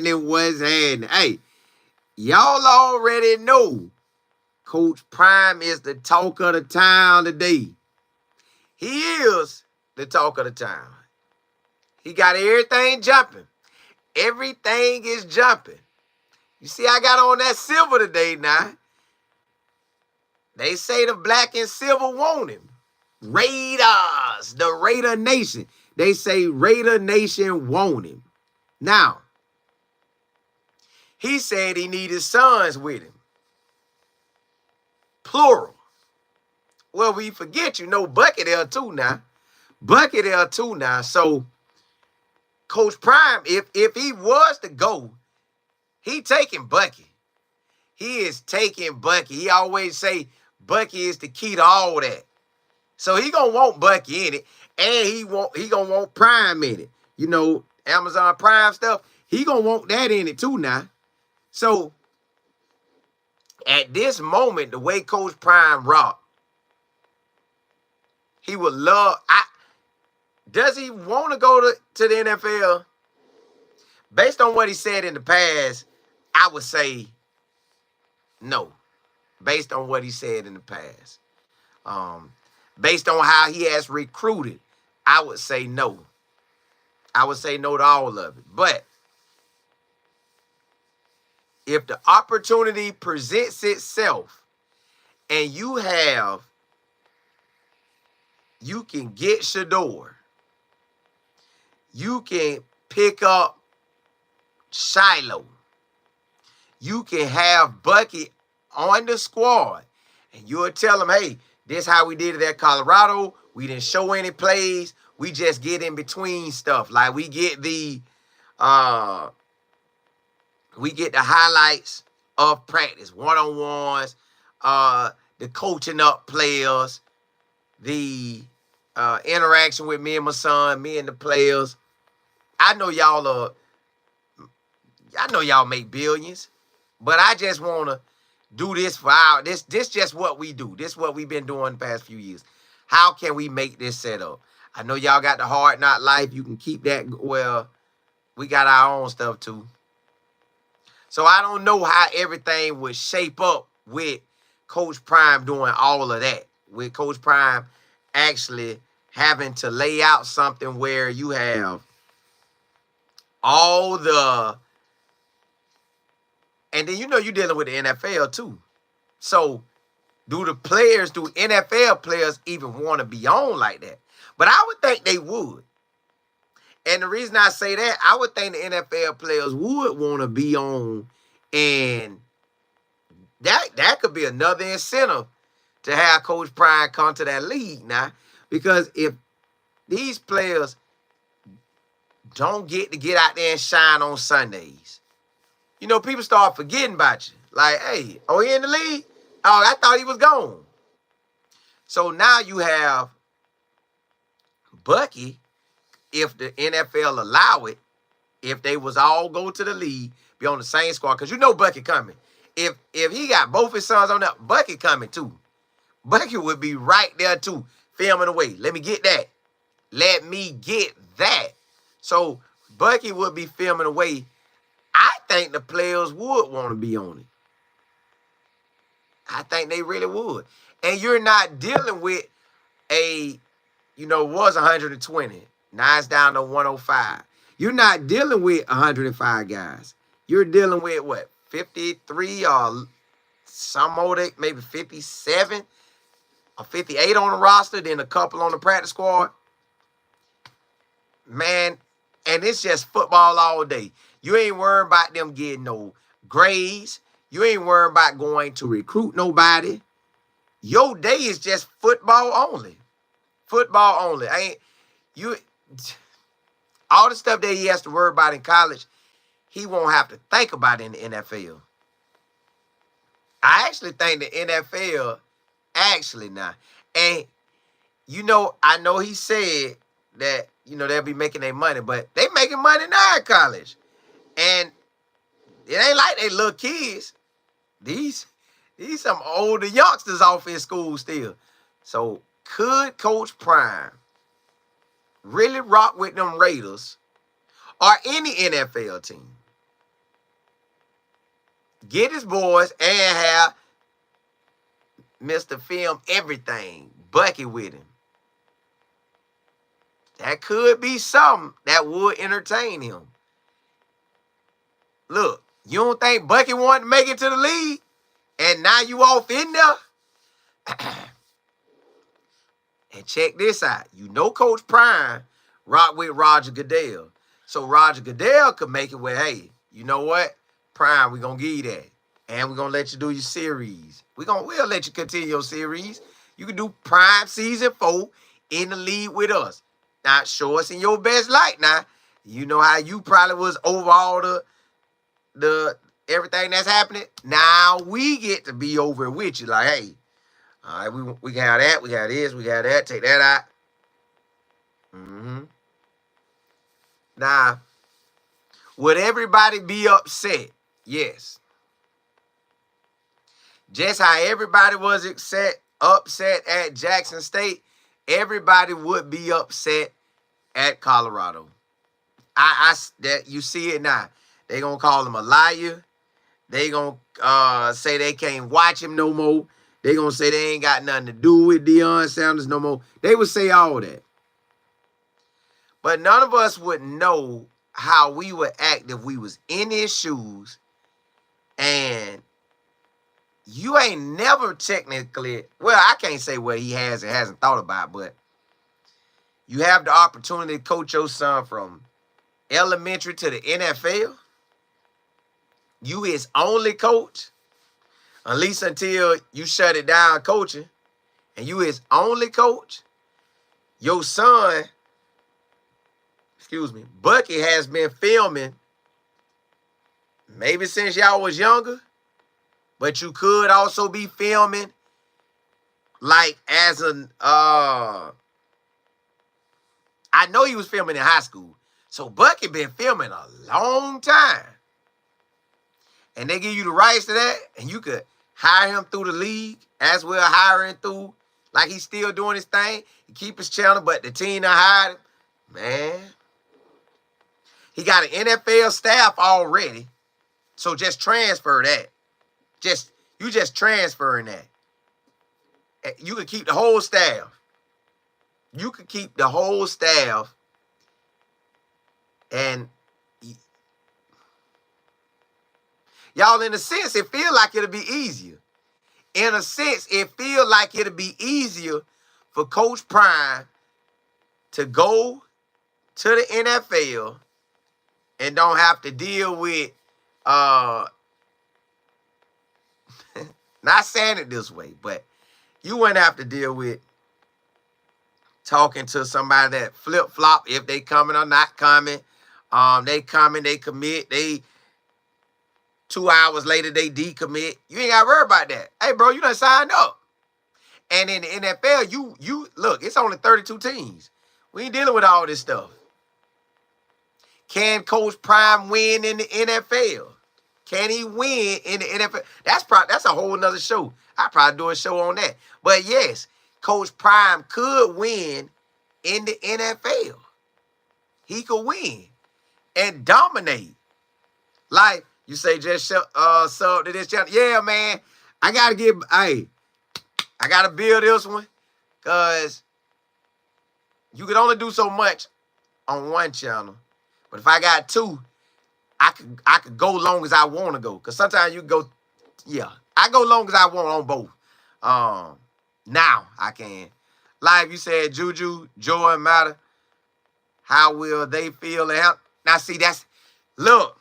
happening? What's happening? Hey, y'all already know Coach Prime is the talk of the town today. He is the talk of the town. He got everything jumping. Everything is jumping. You see, I got on that silver today now. They say the black and silver want him. Raiders, the Raider Nation. They say Raider Nation want him. Now, he said he needed sons with him. Plural. Well, we forget, Bucky there too now. Bucky there too now. So, Coach Prime, if he was to go, he taking Bucky. He is taking Bucky. He always say Bucky is the key to all that. So he gonna want Bucky in it, and he gonna want Prime in it. Amazon Prime stuff. He gonna want that in it too now. So at this moment, the way Coach Prime rock, he would love. Does he want to go to the NFL? Based on what he said in the past, I would say no. Based on what he said in the past. Based on how he has recruited, I would say no. I would say no to all of it. But if the opportunity presents itself and you can get Shador, you can pick up Shiloh, you can have Bucky on the squad, and you'll tell them, hey, this how we did it at Colorado. We didn't show any plays. We just get in between stuff. Like we get the highlights of practice, one-on-ones, the coaching up players, the interaction with me and my son, me and the players. I know y'all make billions, but I just want to do this for this just what we do. This is what we've been doing the past few years. How can we make this set up? I know y'all got the hard knock life. You can keep that. Well, we got our own stuff too. So I don't know how everything would shape up with Coach Prime doing all of that. With Coach Prime actually having to lay out something where you have all the... And then you're dealing with the NFL too. So do NFL players even want to be on like that? But I would think they would. And the reason I say that, I would think the NFL players would want to be on, and that could be another incentive to have Coach Prime come to that league now. Because if these players don't get to get out there and shine on Sundays, people start forgetting about you. Like, hey, he in the league? Oh, I thought he was gone. So now you have Bucky, if the NFL allow it, if they was all go to the league, be on the same squad, because Bucky coming. If he got both his sons on that, Bucky coming too. Bucky would be right there too, filming away. Let me get that. Let me get that. So Bucky would be filming away. I think the players would want to be on it. I think they really would. And you're not dealing with it was 120. Now it's down to 105. You're not dealing with 105 guys. You're dealing with what? 53 or some more, maybe 57 or 58 on the roster, then a couple on the practice squad. Man, and it's just football all day. You ain't worried about them getting no grades. You ain't worried about going to recruit nobody. Your day is just football only. Football only. All the stuff that he has to worry about in college, he won't have to think about in the NFL. I actually think the NFL now, and I know he said that they'll be making their money, but they making money now at college. And it ain't like they little kids. These some older youngsters off in school still. So could Coach Prime really rock with them Raiders or any NFL team? get his boys, and have Mr. Film everything, Bucky with him. That could be something that would entertain him. Look, you don't think Bucky wanted to make it to the league, and now you off in there? And check this out. You know Coach Prime rock with Roger Goodell. So Roger Goodell could make it where, hey, you know what? Prime, we're going to give you that. And we're going to let you do your series. We'll let you continue your series. You can do Prime Season 4 in the league with us. Now, show us in your best light now. You know how you probably was over all the everything that's happening. Now we get to be over with you. Like, hey, all right, we got that, we got this, we got that. Take that out. Now, would everybody be upset? Yes. Just how everybody was upset at Jackson State, everybody would be upset at Colorado. That you see it now. They gonna call him a liar. They gonna say they can't watch him no more. They gonna say they ain't got nothing to do with Deion Sanders no more. They would say all that. But none of us would know how we would act if we was in his shoes and you ain't never technically, well, I can't say what he has and hasn't thought about, but you have the opportunity to coach your son from elementary to the NFL. You his only coach, at least until you shut it down coaching, and you his only coach. Your son, Bucky has been filming maybe since y'all was younger, but you could also be filming like as an, I know he was filming in high school. So Bucky been filming a long time. And they give you the rights to that, and you could hire him through the league as well, hiring through, like he's still doing his thing. He keep his channel, but the team that hired him, man, he got an NFL staff already. So just transfer that. You just transferring that. You can keep the whole staff. You can keep the whole staff. And y'all, in a sense, it feel like it'll be easier. In a sense, it feel like it'll be easier for Coach Prime to go to the NFL and don't have to deal with, not saying it this way, but you wouldn't have to deal with talking to somebody that flip-flop if they coming or not coming. They coming, they commit, 2 hours later, they decommit. You ain't got to worry about that. Hey, bro, you done signed up. And in the NFL, you look, it's only 32 teams. We ain't dealing with all this stuff. Can Coach Prime win in the NFL? Can he win in the NFL? That's a whole nother show. I'll probably do a show on that. But yes, Coach Prime could win in the NFL. He could win and dominate. Like, you say just sub to this channel. Yeah, man. I gotta build this one. Cause you can only do so much on one channel. But if I got two, I could go long as I want to go. Cause sometimes you go, yeah. I go long as I want on both. Now I can. Like you said, Juju, Joy, Matter. How will they feel? Now see, look.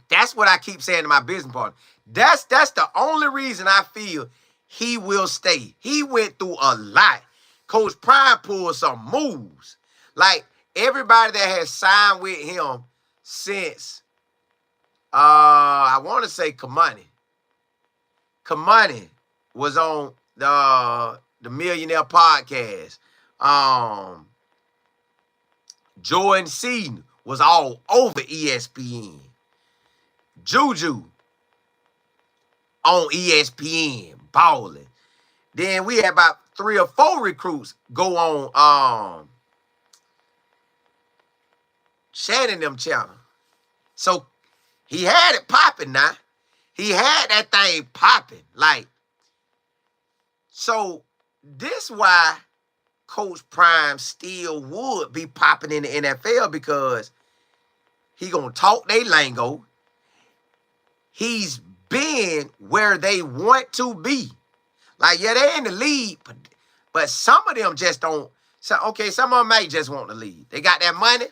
That's what I keep saying to my business partner. That's the only reason I feel he will stay. He went through a lot. Coach Prime pulled some moves. Like everybody that has signed with him since, I want to say Kamani. Kamani was on the Millionaire Podcast. Jordan Seaton was all over ESPN. Juju on ESPN, balling. Then we had about 3 or 4 recruits go on Shannon them channel. So He had it popping now. He had that thing popping. Like, so this why Coach Prime still would be popping in the NFL, because he gonna talk they lingo. He's been where they want to be. Like, yeah, they in the league, but some of them just don't. So, okay, some of them may just want the lead. They got that money,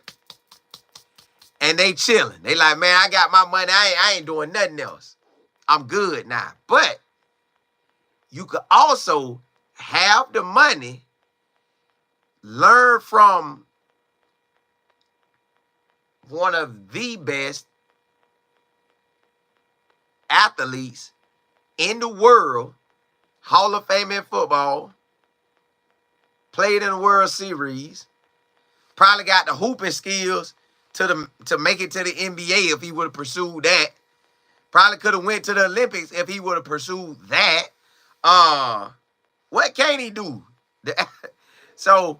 and they chilling. They like, man, I got my money. I ain't doing nothing else. I'm good now. But you could also have the money, learn from one of the best athletes in the world, Hall of Fame in football, played in the World Series, probably got the hooping skills to make it to the NBA if he would have pursued that. Probably could have went to the Olympics if he would have pursued that. What can he do? So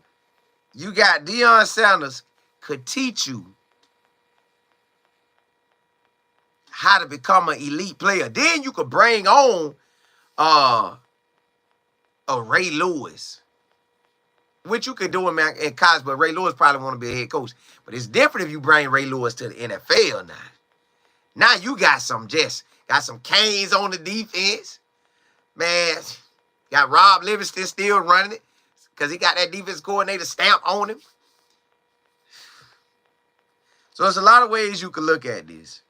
you got Deion Sanders could teach you how to become an elite player. Then you could bring on a Ray Lewis, which you could do in college, but Ray Lewis probably want to be a head coach. But it's different if you bring Ray Lewis to the NFL now. Now you got some canes on the defense. Man, got Rob Livingston still running it because he got that defense coordinator stamp on him. So there's a lot of ways you could look at this.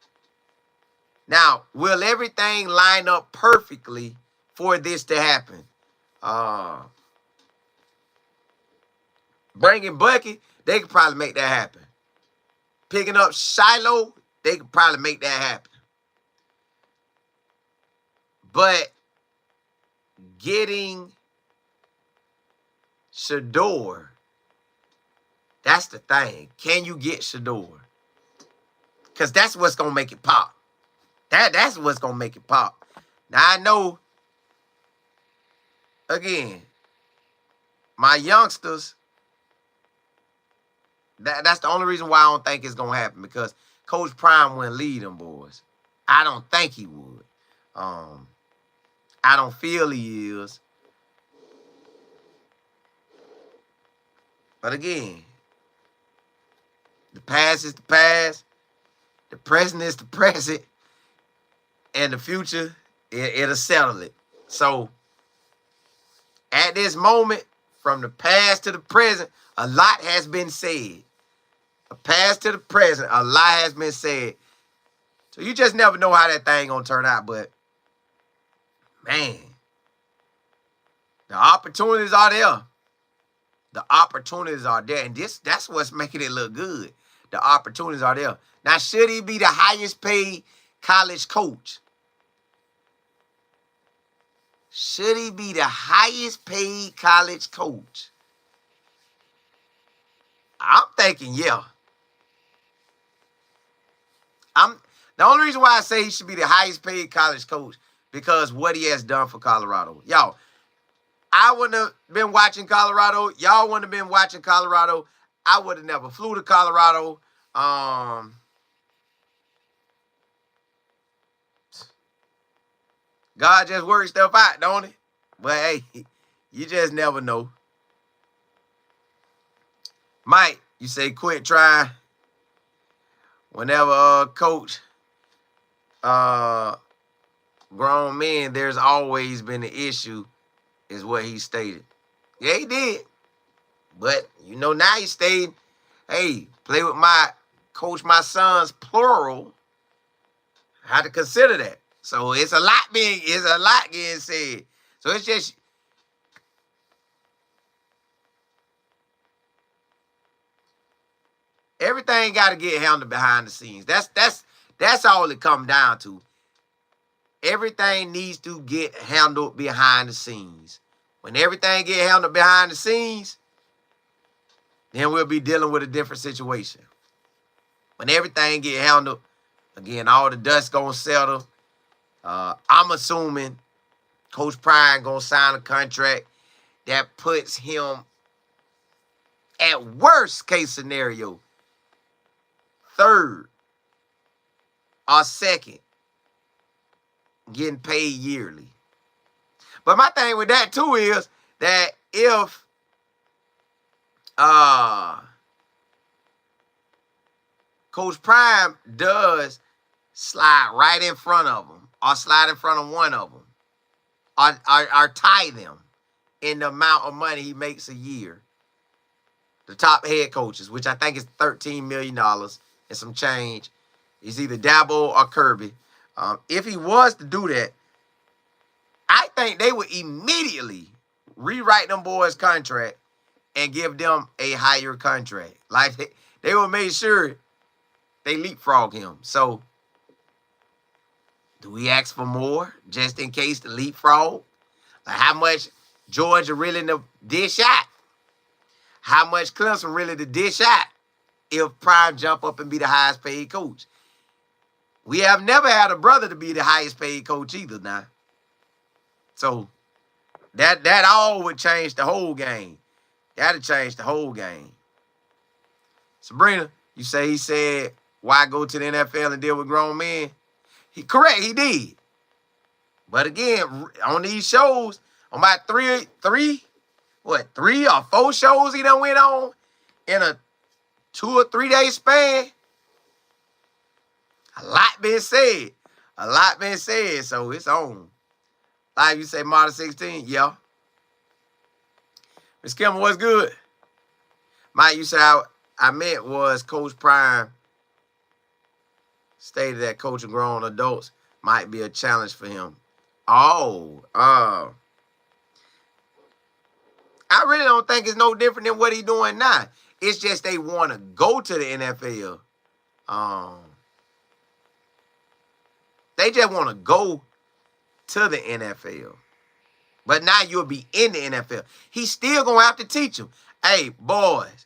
Now, will everything line up perfectly for this to happen? Bringing Bucky, they could probably make that happen. Picking up Shiloh, they could probably make that happen. But getting Shador, that's the thing. Can you get Shador? Because that's what's going to make it pop. That's what's going to make it pop. Now, I know, again, my youngsters, that's the only reason why I don't think it's going to happen, because Coach Prime wouldn't lead them boys. I don't think he would. I don't feel he is. But again, the past is the past, the present is the present, and the future, it'll settle it. So, at this moment, from the past to the present, a lot has been said. The past to the present, a lot has been said. So you just never know how that thing gonna turn out. But, man, the opportunities are there. The opportunities are there. And that's what's making it look good. The opportunities are there. Now, should he be the highest paid college coach? Should he be the highest paid college coach? I'm thinking, yeah. The only reason why I say he should be the highest paid college coach, because what he has done for Colorado. Y'all, I wouldn't have been watching Colorado. Y'all wouldn't have been watching Colorado. I would have never flew to Colorado. God just works stuff out, don't he? But, hey, you just never know. Mike, you say quit trying. Whenever coach grown men, there's always been an issue, is what he stated. Yeah, he did. But, now he's stating, hey, play with coach my sons, plural. I had to consider that. So it's a lot getting said. So it's just, everything got to get handled behind the scenes. That's all it comes down to. Everything needs to get handled behind the scenes. When everything get handled behind the scenes, then we'll be dealing with a different situation. When everything get handled, again, all the dust gonna settle. I'm assuming Coach Prime gonna sign a contract that puts him, at worst case scenario, third or second getting paid yearly. But my thing with that too is that if Coach Prime does slide right in front of them or slide in front of one of them or tie them in the amount of money he makes a year, the top head coaches, which I think is $13 million and some change, is either Dabo or Kirby. If he was to do that, I think they would immediately rewrite them boys' contract and give them a higher contract. Like they will make sure they leapfrog him. So, do we ask for more just in case the leapfrog? Like how much Georgia really to dish out? How much Clemson really to dish out if Prime jump up and be the highest paid coach? We have never had a brother to be the highest paid coach either now. So that all would change the whole game. That'd change the whole game. Sabrina, you say he said, why go to the NFL and deal with grown men? Correct, he did. But again, on these shows, on about three or four shows he done went on in a 2 or 3 day span, a lot been said. A lot been said, so it's on. Like you say, Model 16, yeah. Miss Kimber, what's good? Mike, you said I meant was Coach Prime stated that coaching grown adults might be a challenge for him. Oh, I really don't think it's no different than what he's doing now. It's just they want to go to the NFL. They just want to go to the NFL. But now you'll be in the NFL. He's still going to have to teach them. Hey, boys,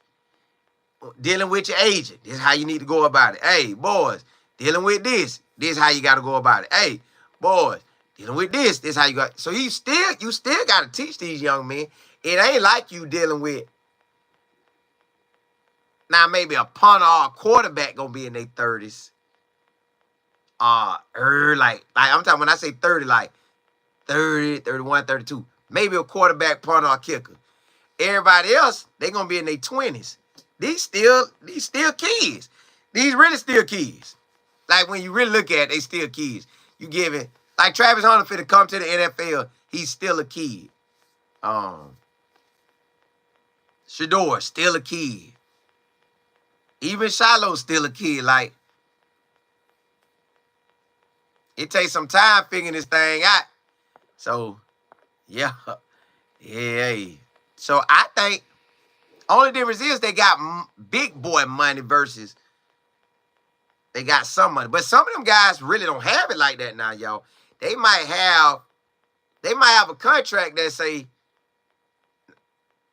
dealing with your agent, this is how you need to go about it. Hey, boys, dealing with this is how you got to go about it. Hey, boys, dealing with this is how you got. So you still got to teach these young men. It ain't like you dealing with, now maybe a punter or a quarterback going to be in their 30s. Like I'm talking, when I say 30, like 30, 31, 32. Maybe a quarterback, punter, or kicker. Everybody else, they going to be in their 20s. These still kids. These really still kids. Like when you really look at it, they still kids. You give it, like Travis Hunter finna come to the NFL, he's still a kid. Shador, still a kid. Even Shiloh's still a kid. Like, it takes some time figuring this thing out. So, yeah. So, I think only difference is they got big boy money versus they got some money. But some of them guys really don't have it like that now, y'all. They might have a contract that say,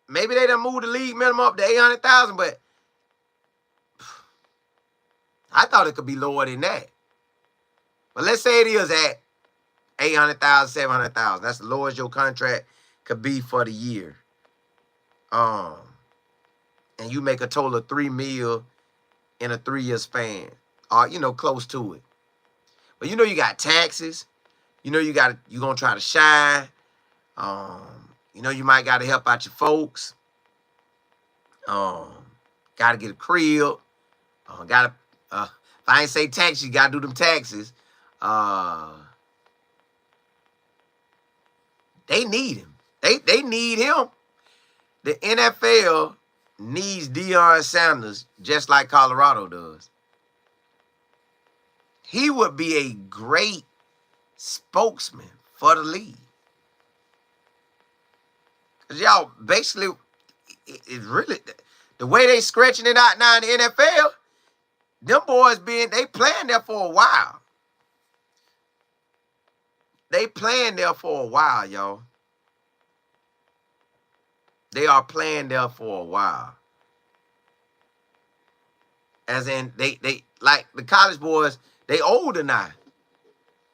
maybe they done moved the league minimum up to $800,000, but I thought it could be lower than that. But let's say it is at $800,000, $700,000. That's the lowest your contract could be for the year. And you make a total of $3 million in a 3-year span, or close to it. But you got taxes. You're gonna try to shine. You might gotta help out your folks. Gotta get a crib. If I ain't say tax, you gotta do them taxes. They need him. They need him. The NFL needs Deion Sanders just like Colorado does. He would be a great spokesman for the league. Because y'all, basically, it's really, the way they scratching it out now in the NFL, them boys they playing there for a while. They playing there for a while, y'all. They are playing there for a while. As in, they like the college boys, they older now.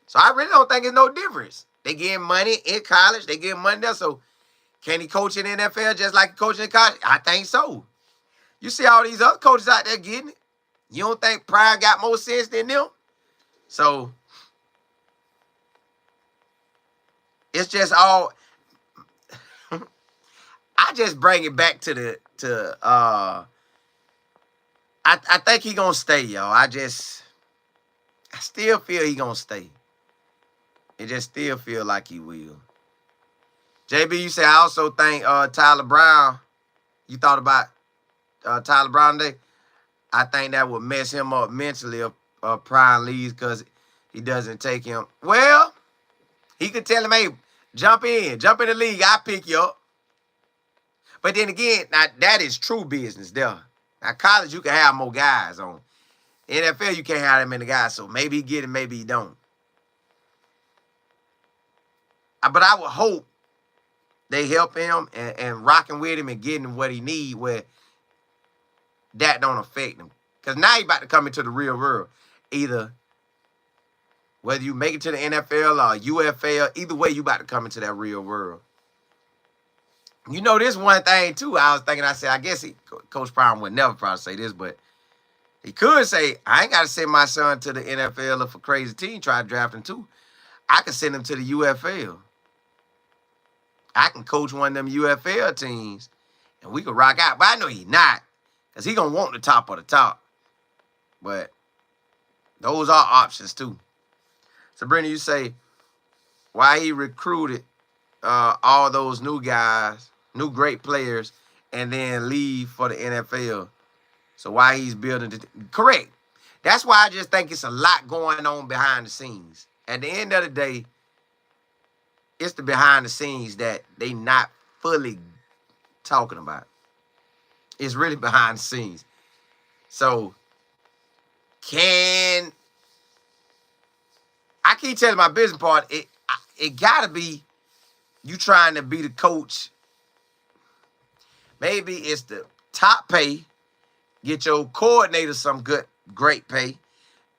So I really don't think it's no difference. They getting money in college. They getting money there. So can he coach in the NFL just like he coaching in college? I think so. You see all these other coaches out there getting it. You don't think Prime got more sense than them? So it's just all. I just bring it back to I think he gonna stay, y'all. I still feel he gonna stay. It just still feel like he will. JB, you say I also think Tyler Brown. You thought about Tyler Brown today? I think that would mess him up mentally if Prime leaves because he doesn't take him. Well, he could tell him, hey, jump in the league. I'll pick you up. But then again, now that is true business there. Now, college, you can have more guys on. NFL, you can't have that many guys. So maybe he get it, maybe he don't. But I would hope they help him and rocking with him and getting him what he need where that don't affect him. Because now he's about to come into the real world. Either whether you make it to the NFL or UFL, either way, you about to come into that real world. You know, this one thing, too, I was thinking, I said, I guess Coach Prime would never probably say this, but he could say, I ain't got to send my son to the NFL if a crazy team try to draft him, too. I can send him to the UFL. I can coach one of them UFL teams, and we can rock out. But I know he's not, because he's going to want the top of the top. But those are options, too. Sabrina, you say, why he recruited all those new guys, new great players, and then leave for the NFL. So why he's building the correct. That's why I just think it's a lot going on behind the scenes. At the end of the day, it's the behind the scenes that they not fully talking about. It's really behind the scenes. So I keep telling my business part, it gotta be you trying to be the coach. Maybe it's the top pay. Get your coordinator some great pay.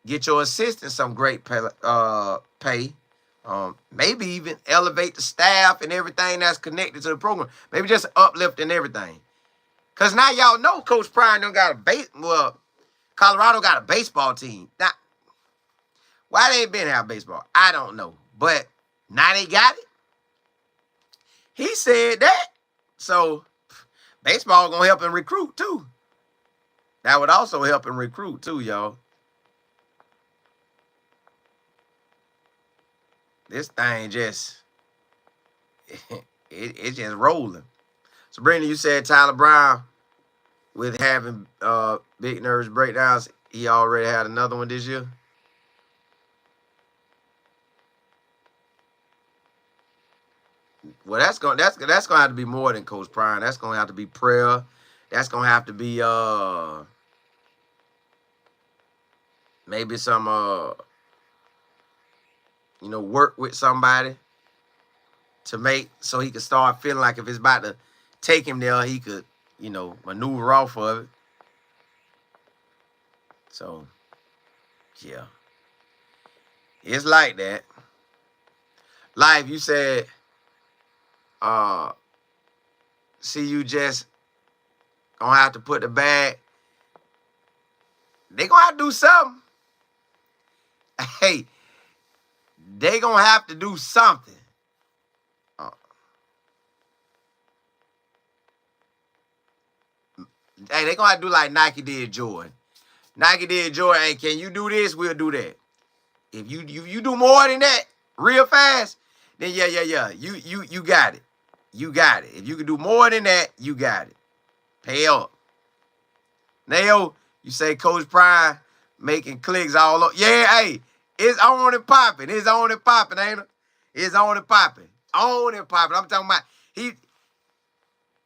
Get your assistant some great pay. Maybe even elevate the staff and everything that's connected to the program. Maybe just uplifting everything. Because now y'all know Coach Prime don't got Colorado got a baseball team. Now, why they ain't been have baseball? I don't know. But now they got it. He said that. So baseball gonna help him recruit too. That would also help him recruit too, y'all. This thing just it's just rolling. Sabrina, you said Tyler Brown with having big nervous breakdowns. He already had another one this year. Well, that's gonna have to be more than Coach Prime. That's gonna have to be prayer. That's gonna have to be maybe some work with somebody to make so he could start feeling like if it's about to take him there, he could, maneuver off of it. So, yeah. It's like that. Life, you said, see you just gonna have to put the bag. They gonna have to do something. Hey, they gonna have to do something. Hey, they gonna have to do like Nike did Jordan. Nike did Jordan. Hey, can you do this? We'll do that. If you do more than that real fast, then yeah. You got it. You got it. If you can do more than that, you got it. Pay up. Nail, you say Coach Prime making clicks all over. Yeah, hey, it's on and popping. It's on and popping, ain't it? It's on and popping. On and popping. I'm talking about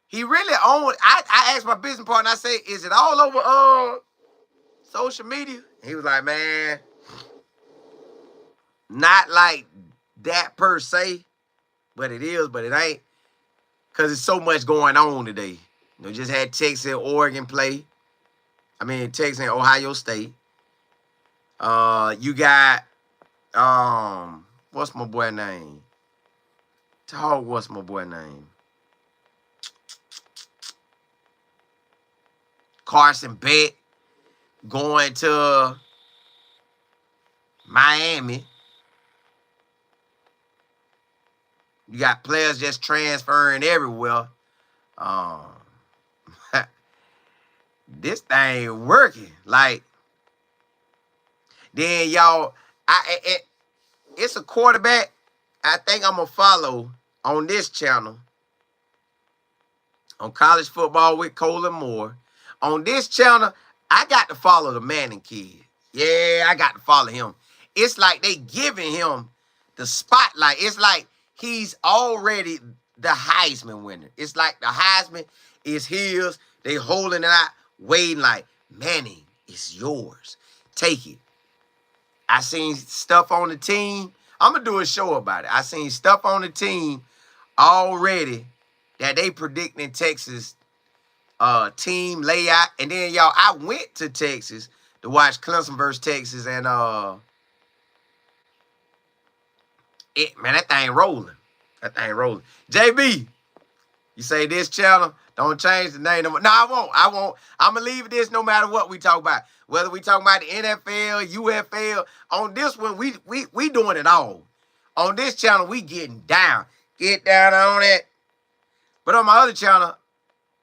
he really owned. I asked my business partner, I say, is it all over social media? He was like, man, not like that per se, but it is, but it ain't. Because there's so much going on today. Just had Texas and Oregon play. Texas and Ohio State. You got, what's my boy name? What's my boy name? Carson Beck going to Miami. You got players just transferring everywhere. Um, this thing ain't working. Like, then y'all, it's a quarterback I think I'm going to follow on this channel. On College Football with Colin Moore. On this channel, I got to follow the Manning kid. Yeah, I got to follow him. It's like they giving him the spotlight. It's like he's already the Heisman winner. It's like the Heisman is his. They holding it out, waiting like, Manning, it's yours. Take it. I seen stuff on the team. I'm going to do a show about it. I seen stuff on the team already that they predicting Texas team layout. And then, y'all, I went to Texas to watch Clemson versus Texas. And, man, that thing rolling. That thing rolling. JB, you say this channel, don't change the name. No, I won't. I won't. I'm going to leave this no matter what we talk about. Whether we talk about the NFL, UFL. On this one, we doing it all. On this channel, we getting down. Get down on it. But on my other channel,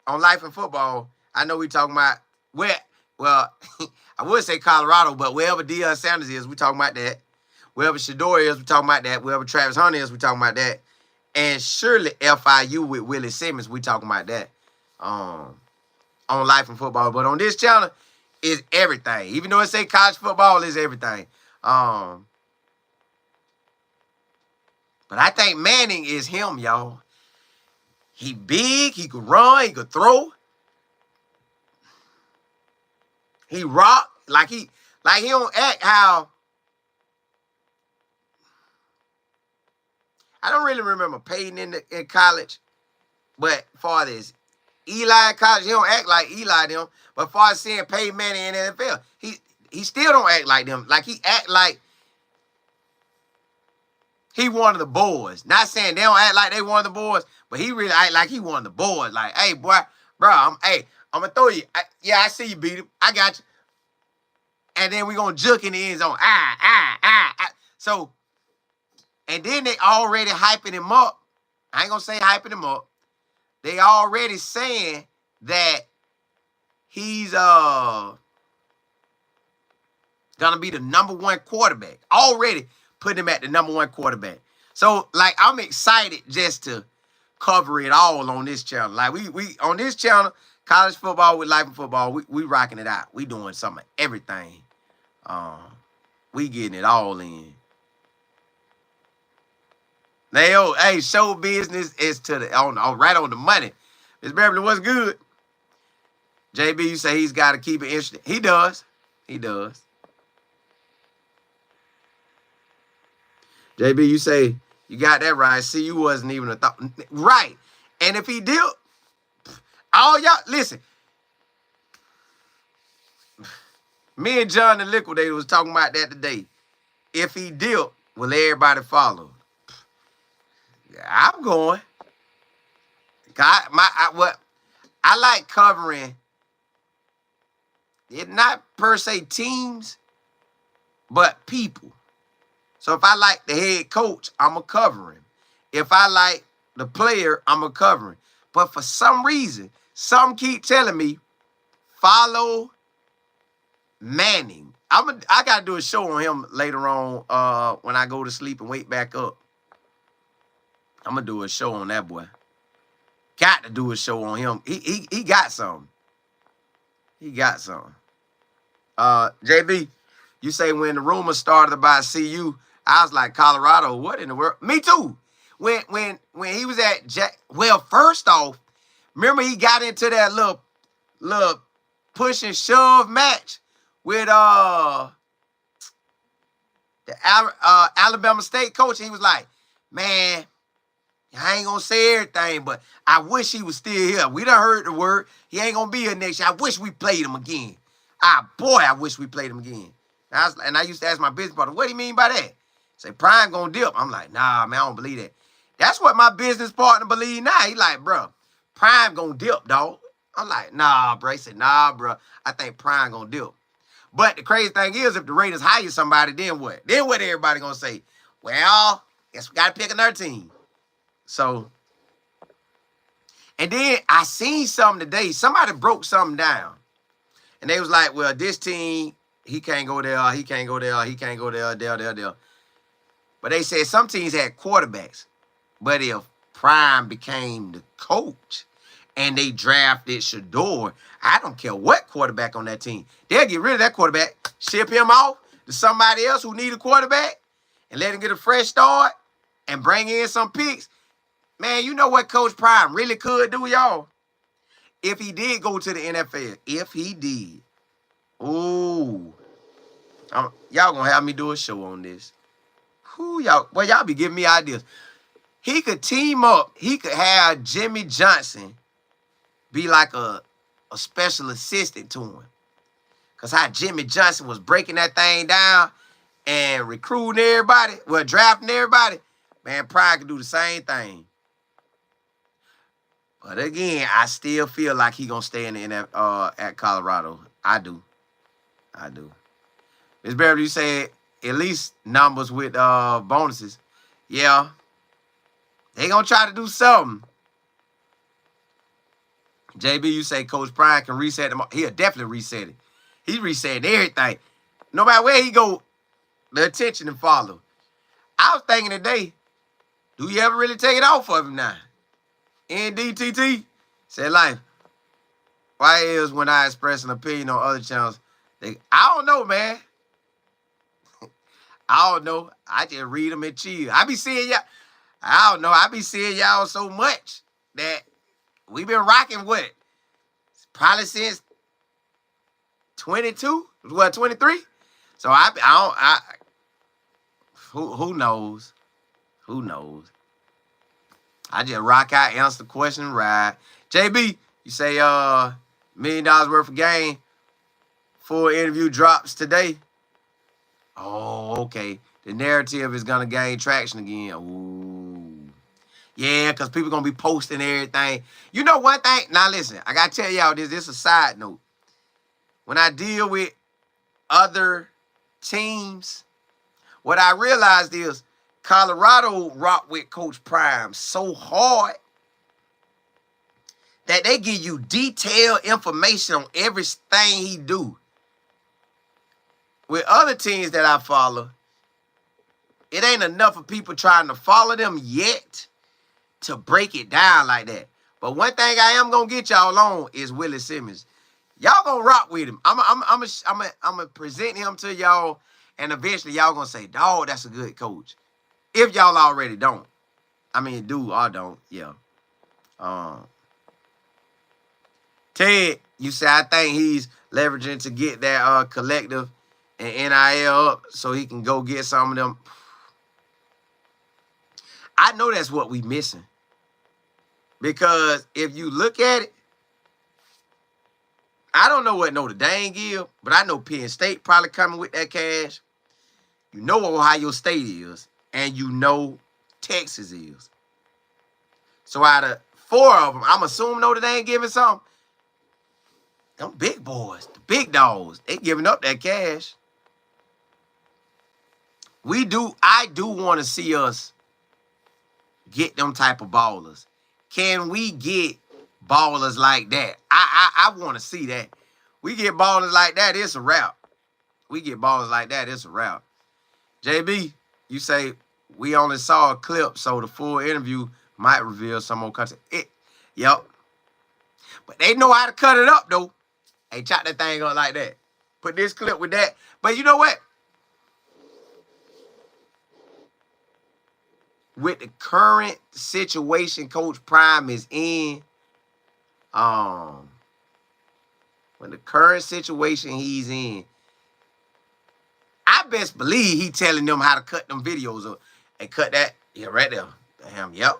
on Life and Football, I know we talking about well, I would say Colorado, but wherever Deion Sanders is, we talking about that. Wherever Shador is, we talking about that. Wherever Travis Hunter is, we talking about that. And surely FIU with Willie Simmons, we talking about that. On Life and Football. But on this channel, is everything. Even though it say college football is everything. But I think Manning is him, y'all. He big, he could run, he could throw. He rock. Like he don't act how. I don't really remember Peyton in college. But far as Eli in college, he don't act like Eli them. But far as seeing Peyton Manning in the NFL, he still don't act like them. Like he act like he one of the boys. Not saying they don't act like they one of the boys, but he really act like he one of the boys. Like, hey, boy, bro, I'm going to throw you. I see you beat him. I got you. And then we going to juke in the end zone. So, and then they already hyping him up. I ain't going to say hyping him up. They already saying that he's going to be the #1 quarterback. Already putting him at the #1 quarterback. So, like, I'm excited just to cover it all on this channel. Like, we on this channel, College Football with Life and Football, we rocking it out. We doing some of everything. We getting it all in. Now, hey, show business is to the right on the money. Miss Beverly, what's good? JB, you say he's got to keep it interesting. He does. He does. JB, you say you got that right. See, you wasn't even a thought. Right. And if he did, all y'all, listen. Me and John the Liquidator was talking about that today. If he did, will everybody follow? I'm going. I like covering it, not per se teams, but people. So if I like the head coach, I'm a cover him. If I like the player, I'm a cover him. But for some reason, some keep telling me, follow Manning. I got to do a show on him later on when I go to sleep and wake back up. I'm going to do a show on that boy. Got to do a show on him. He got something. He got something. JB, you say when the rumors started about CU, I was like, Colorado, what in the world? Me too. When he was at well, first off, remember he got into that little push and shove match with the Alabama State coach. He was like, man, I ain't gonna say everything, but I wish he was still here. We done heard the word. He ain't gonna be here next year. I wish we played him again. Boy, I wish we played him again. And I used to ask my business partner, what do you mean by that? Say, Prime gonna dip. I'm like, nah, man, I don't believe that. That's what my business partner believe now. He like, bro, Prime gonna dip, dog. I'm like, nah, bro. He said, nah, bro. I think Prime gonna dip. But the crazy thing is, if the Raiders hire somebody, then what? Then what everybody gonna say? Well, guess we gotta pick another team. So, and then I seen something today. Somebody broke something down. And they was like, well, this team, he can't go there, he can't go there, he can't go there. But they said some teams had quarterbacks. But if Prime became the coach and they drafted Shador, I don't care what quarterback on that team. They'll get rid of that quarterback, ship him off to somebody else who need a quarterback, and let him get a fresh start and bring in some picks. Man, you know what Coach Prime really could do, y'all? If he did go to the NFL, if he did, ooh, y'all gonna have me do a show on this. Who y'all? Well, y'all be giving me ideas. He could team up. He could have Jimmy Johnson be like a special assistant to him. Because how Jimmy Johnson was breaking that thing down and recruiting everybody, well, drafting everybody, man, Prime could do the same thing. But again, I still feel like he gonna stay in at Colorado. I do. Miss Beverly, you said at least numbers with bonuses. Yeah. They gonna try to do something. JB, you say Coach Prime can reset them. He'll definitely reset it. He's resetting everything. No matter where he go, the attention and follow. I was thinking today, do you ever really take it off of him now? NDTT said, life, why is when I express an opinion on other channels, I don't know, man. I don't know. I just read them and chill. I be seeing y'all. I don't know. I be seeing y'all so much that we been rocking with it. Probably since 22, what, 23? So who knows? Who knows? I just rock out, answer the question, ride. JB, you say $1 million worth of game. Full interview drops today. Oh, okay. The narrative is gonna gain traction again. Ooh. Yeah, because people gonna be posting everything. You know one thing? Now listen, I gotta tell y'all this. This is a side note. When I deal with other teams, what I realized is Colorado rock with Coach Prime so hard that they give you detailed information on everything he do. With other teams that I follow, it ain't enough of people trying to follow them yet to break it down like that. But one thing I am gonna get y'all on is Willie Simmons. Y'all gonna rock with him. I'm gonna present him to y'all, and eventually y'all gonna say, "Dog, that's a good coach." If y'all already don't, I mean, do or don't, yeah. Ted, you say I think he's leveraging to get that collective and NIL up so he can go get some of them. I know that's what we missing. Because if you look at it, I don't know what Notre Dame give, but I know Penn State probably coming with that cash. You know Ohio State is, and you know Texas is. So out of 4 of them, I'm assuming Notre Dame giving something. Them big boys, the big dogs, they giving up that cash. I do want to see us get them type of ballers. Can we get ballers like that? I want to see that. We get ballers like that, it's a wrap. We get ballers like that, it's a wrap. JB, you say we only saw a clip, so the full interview might reveal some more content. Yep. But they know how to cut it up, though. Hey, chop that thing up like that. Put this clip with that. But you know what? With the current situation Coach Prime is in, when the current situation he's in, I best believe he telling them how to cut them videos up. And cut that, yeah, right there. Bam, yep.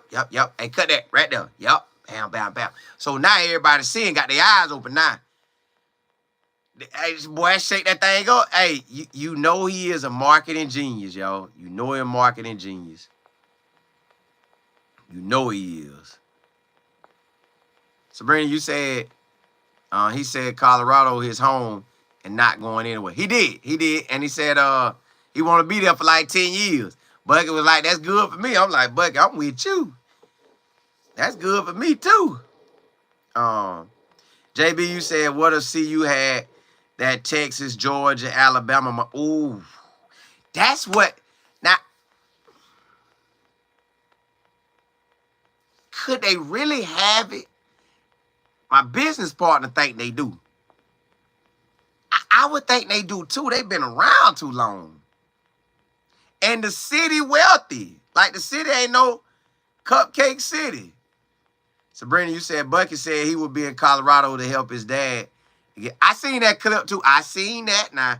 And cut that right there. Yep. Bam. So now everybody seeing, got their eyes open now. Hey, boy, shake that thing up. Hey, you know he is a marketing genius, y'all. You know him, marketing genius. You know he is. Sabrina, you said, he said Colorado, his home, and not going anywhere. He did. And he said he want to be there for like 10 years. Bucky was like, that's good for me. I'm like, Bucky, I'm with you. That's good for me too. JB, you said, what if CU had that Texas, Georgia, Alabama? Ooh, that's what. Now, could they really have it? My business partner think they do. I would think they do too. They've been around too long. And the city wealthy. Like the city ain't no cupcake city. Sabrina, you said Bucky said he would be in Colorado to help his dad. I seen that clip too. I seen that. Now,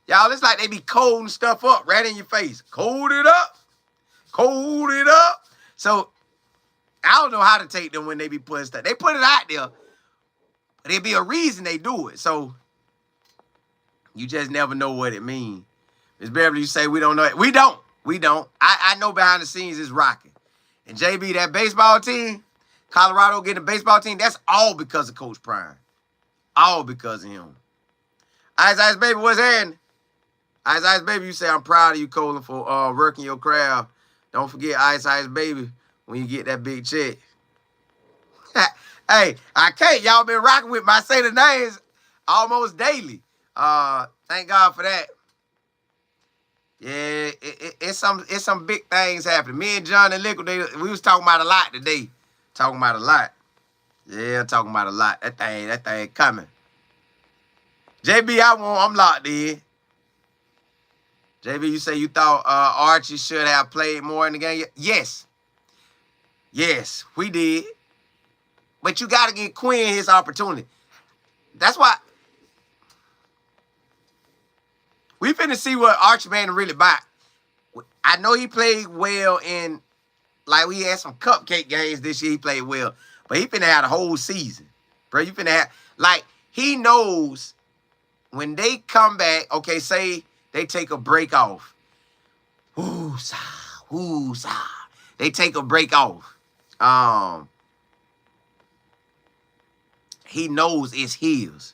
y'all, it's like they be colding stuff up right in your face. Cold it up. Cold it up. So, I don't know how to take them when they be putting stuff. They put it out there, but there be a reason they do it. So, you just never know what it means. Ms. Beverly, you say we don't know it. We don't. We don't. I know behind the scenes it's rocking. And JB, that baseball team, Colorado getting a baseball team, that's all because of Coach Prime. All because of him. Ice Baby, what's happening? Ice Baby, you say, I'm proud of you, Colin, for working your craft. Don't forget Ice Baby when you get that big check. Hey, I can't. Y'all been rocking with my say the names almost daily. Thank God for that. Yeah, it's some big things happening. Me and John and Liquid, we was talking about a lot today. Talking about a lot. Yeah, talking about a lot. That thing coming. JB, I'm locked in. JB, you say you thought Archie should have played more in the game? Yes. Yes, we did. But you got to give Quinn his opportunity. That's why we finna see what Archie Man really about. I know he played well in, like we had some cupcake games this year. He played well. But he finna have the whole season. Bro, you finna have, like, he knows when they come back, okay, say they take a break off. Woo-sa. They take a break off. He knows it's his.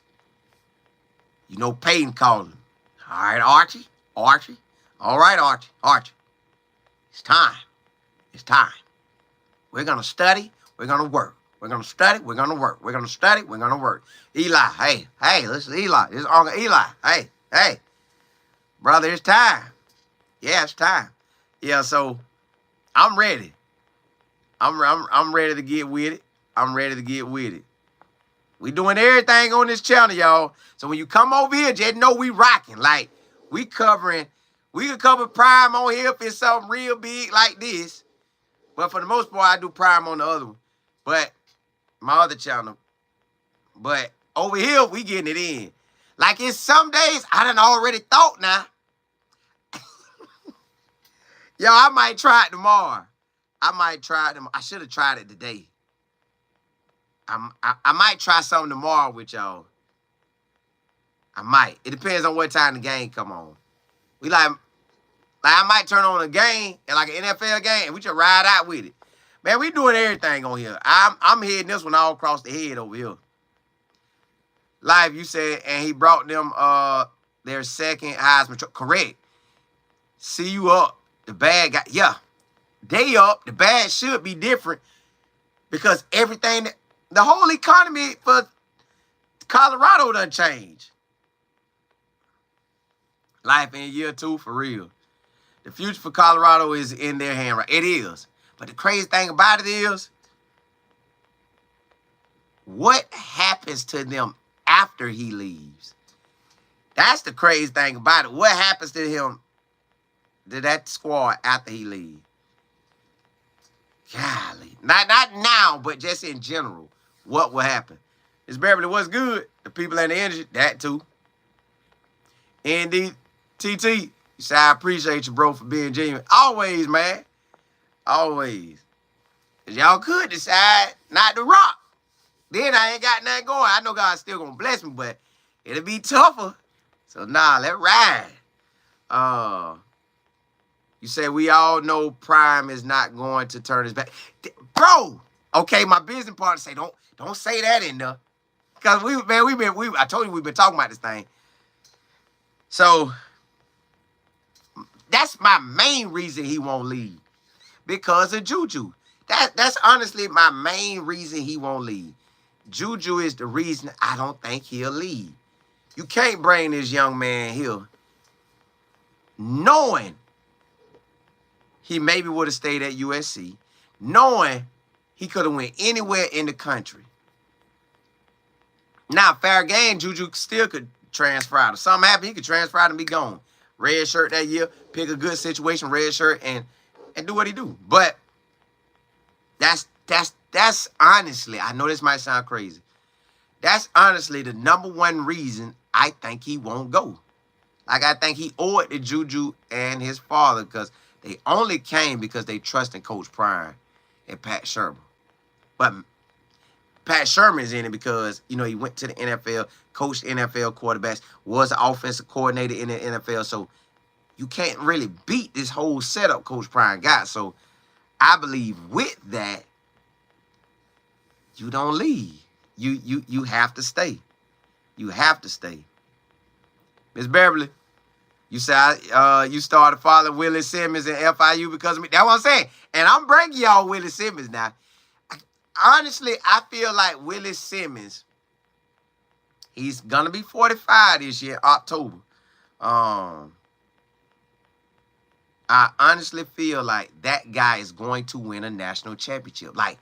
You know, Peyton called him. All right, Archie. All right, Archie. It's time. We're going to study. We're going to work. We're going to study. We're going to work. We're going to study. We're going to work. Eli, hey, listen, Eli. This is Uncle Eli. Hey. Brother, it's time. Yeah, it's time. Yeah, so I'm ready. I'm ready to get with it. We doing everything on this channel, y'all. So when you come over here, just know we rocking. Like, we can cover Prime on here if it's something real big like this. But for the most part, I do Prime on the other one. But my other channel. But over here, we getting it in. Like, it's some days I done already thought now. Yo, I might try it tomorrow. I should have tried it today. I might try something tomorrow with y'all. I might. It depends on what time the game come on. We like I might turn on a game, and like an NFL game, and we just ride out with it. Man, we doing everything on here. I'm hitting this one all across the head over here. Live, you said, and he brought them their second Heisman Trophy. Correct. See you up. The bad guy. Yeah. They up. The bad should be different because everything, the whole economy for Colorado done changed. Life in year 2, for real. The future for Colorado is in their hand, right? It is. But the crazy thing about it is, what happens to them after he leaves? That's the crazy thing about it. What happens to him, to that squad after he leaves? Golly. Not now, but just in general. What will happen? Miss Beverly, what's good? The people in the industry, that too. ND, TT, you say, I appreciate you, bro, for being genuine. Always, man. Always. Because y'all could decide not to rock. Then I ain't got nothing going. I know God's still going to bless me, but it'll be tougher. So, nah, let's ride. You say we all know Prime is not going to turn his back. Bro, okay, my business partner say, don't say that in there. Cause I told you we've been talking about this thing. So that's my main reason he won't leave. Because of Juju. That's honestly my main reason he won't leave. Juju is the reason I don't think he'll leave. You can't bring this young man here knowing he maybe would have stayed at USC, knowing he could have went anywhere in the country. Now, fair game, Juju still could transfer out. If something happened, he could transfer out and be gone. Red shirt that year, pick a good situation, red shirt, and do what he do. But that's honestly, I know this might sound crazy. That's honestly the #1 reason I think he won't go. Like, I think he owed it to Juju and his father because they only came because they trusted Coach Prime and Pat Shermer. But Pat Shermer is in it because, you know, he went to the NFL, coached NFL quarterbacks, was an offensive coordinator in the NFL. So you can't really beat this whole setup Coach Prime got. So I believe with that, you don't leave. You have to stay. You have to stay. Miss Beverly, you said you started following Willie Simmons and FIU because of me. That's what I'm saying. And I'm bringing y'all Willie Simmons now. Honestly, I feel like Willie Simmons, he's going to be 45 this year, October. I honestly feel like that guy is going to win a national championship. Like,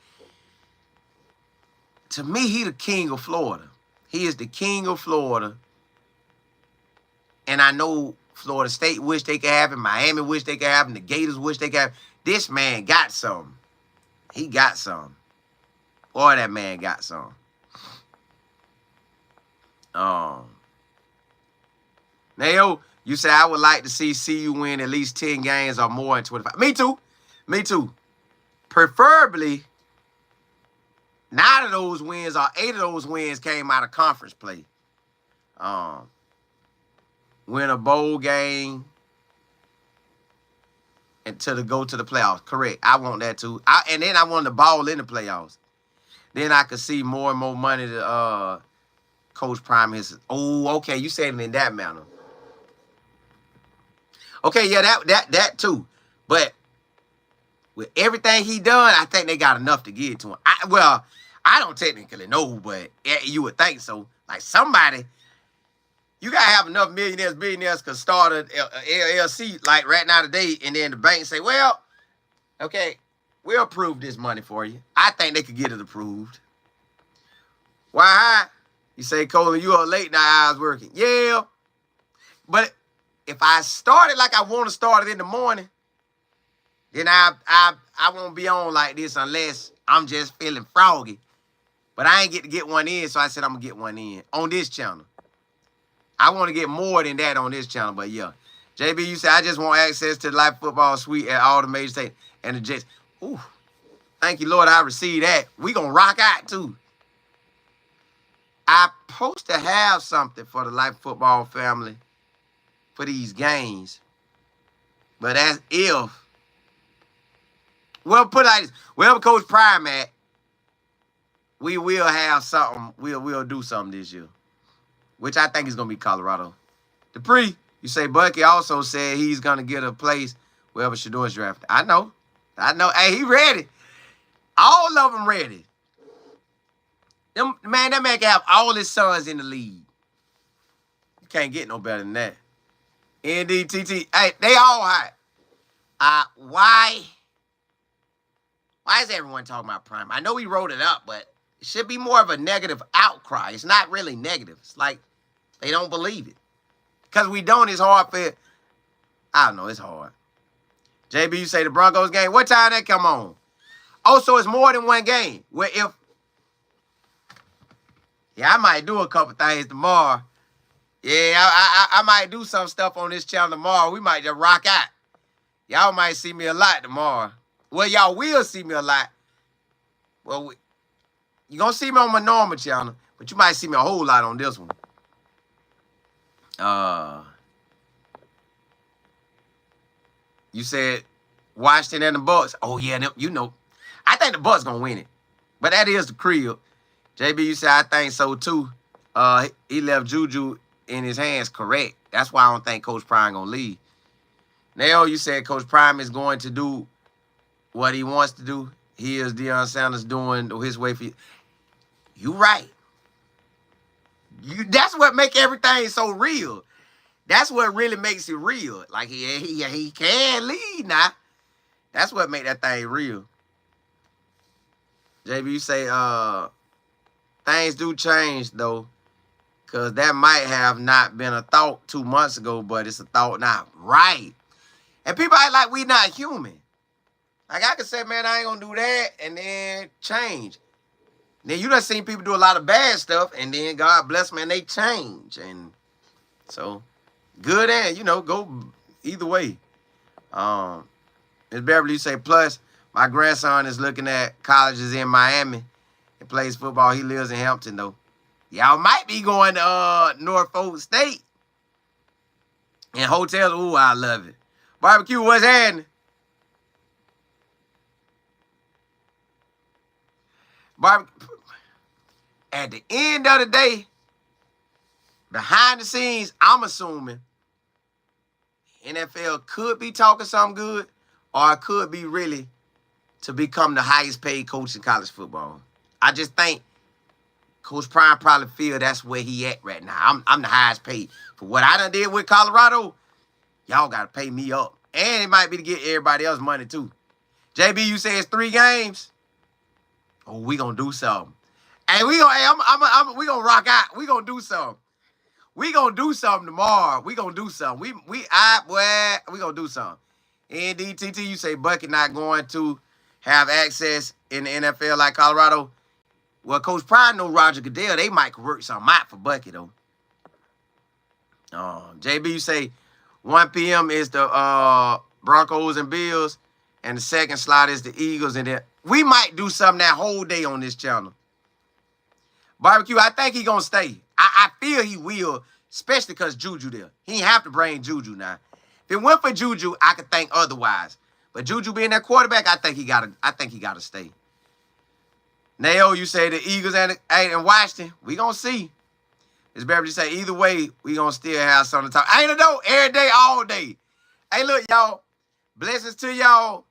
to me, he the king of Florida. He is the king of Florida. And I know Florida State wish they could have him. Miami wish they could have him. The Gators wish they could have him. This man got something. He got something. Boy, that man got some. Nayo, you say I would like to see CU win at least 10 games or more in 25. Me too. Me too. Preferably, 9 of those wins or 8 of those wins came out of conference play. Win a bowl game and go to the playoffs. Correct. I want that too. And then I want the ball in the playoffs. Then I could see more and more money to Coach Prime. Oh, okay. You said it in that manner. Okay, yeah, that too. But with everything he done, I think they got enough to give to him. I don't technically know, but you would think so. Like, somebody, you got to have enough billionaires could start an LLC like right now today, and then the bank say, well, okay, we'll approve this money for you. I think they could get it approved. Why? You say, Colin, you are late now hours working. Yeah. But if I start it like I want to start it in the morning, then I won't be on like this unless I'm just feeling froggy. But I ain't get one in, so I said I'm going to get one in on this channel. I want to get more than that on this channel, but yeah. JB, you said, I just want access to the live football suite at all the major states and the Jets. Ooh, thank you, Lord, I received that. We going to rock out, too. I'm supposed to have something for the live football family for these games. But as if, well, put it like this, wherever Coach Prime at, we will have something. We'll do something this year, which I think is going to be Colorado. Dupree, you say Bucky also said he's going to get a place wherever Shador's drafted. I know. Hey, he ready. All of them ready. Man, that man can have all his sons in the league. You can't get no better than that. NDTT. Hey, they all hot. Why is everyone talking about Prime? I know he wrote it up, but it should be more of a negative outcry. It's not really negative. It's like they don't believe it. Because we don't, it's hard for it. I don't know, it's hard. JB, you say the Broncos game. What time that come on? Oh, so it's more than one game. Where if... Yeah, I might do a couple things tomorrow. Yeah, I might do some stuff on this channel tomorrow. We might just rock out. Y'all might see me a lot tomorrow. Well, y'all will see me a lot. Well, you're going to see me on my normal channel, but you might see me a whole lot on this one. You said Washington and the Bucks. Oh, yeah, you know. I think the Bucks going to win it. But that is the crib. JB, you said I think so too. He left Juju in his hands. Correct. That's why I don't think Coach Prime gonna leave. Nail, you said Coach Prime is going to do what he wants to do. He is Deion Sanders doing his way for you. You right. That's what make everything so real. That's what really makes it real. Like he can lead now. That's what make that thing real. JB, you say things do change though. Cause that might have not been a thought 2 months ago, but it's a thought now. Right. And people act like we not human. Like I could say, man, I ain't gonna do that, and then change. Then you done seen people do a lot of bad stuff, and then God bless them, and they change. And so good and go either way. Miss Beverly, you say, plus, my grandson is looking at colleges in Miami and plays football. He lives in Hampton, though. Y'all might be going to Norfolk State. And hotels, ooh, I love it. Barbecue, what's happening? At the end of the day, behind the scenes, I'm assuming NFL could be talking something good, or it could be really to become the highest paid coach in college football. I just think Coach Prime probably feel that's where he at right now. I'm the highest paid. For what I done did with Colorado, y'all got to pay me up. And it might be to get everybody else money too. JB, you say it's 3 games? Oh, we gonna do something. Hey, we gonna rock out. We gonna do something. We gonna do something tomorrow. We gonna do something. We gonna do something. NDTT, you say Bucky not going to have access in the NFL like Colorado. Well, Coach Prime know Roger Goodell. They might work something out for Bucky though. JB, you say 1 p.m. is the Broncos and Bills, and the second slot is the Eagles, and then we might do something that whole day on this channel. Barbecue, I think he gonna stay. I feel he will, especially because Juju there. He ain't have to bring Juju now. If it went for Juju, I could think otherwise. But Juju being that quarterback, I think he gotta stay. Nayo, you say the Eagles and Washington. We gonna see. It's better to say either way, we gonna still have something to talk. Ain't a no every day, all day. Hey, look, y'all. Blessings to y'all.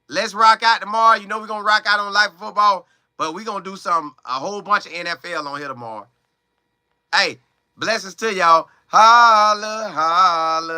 Let's rock out tomorrow. You know we're gonna rock out on Life of Football, but we gonna do a whole bunch of NFL on here tomorrow. Hey, blessings to y'all. Holla, holla.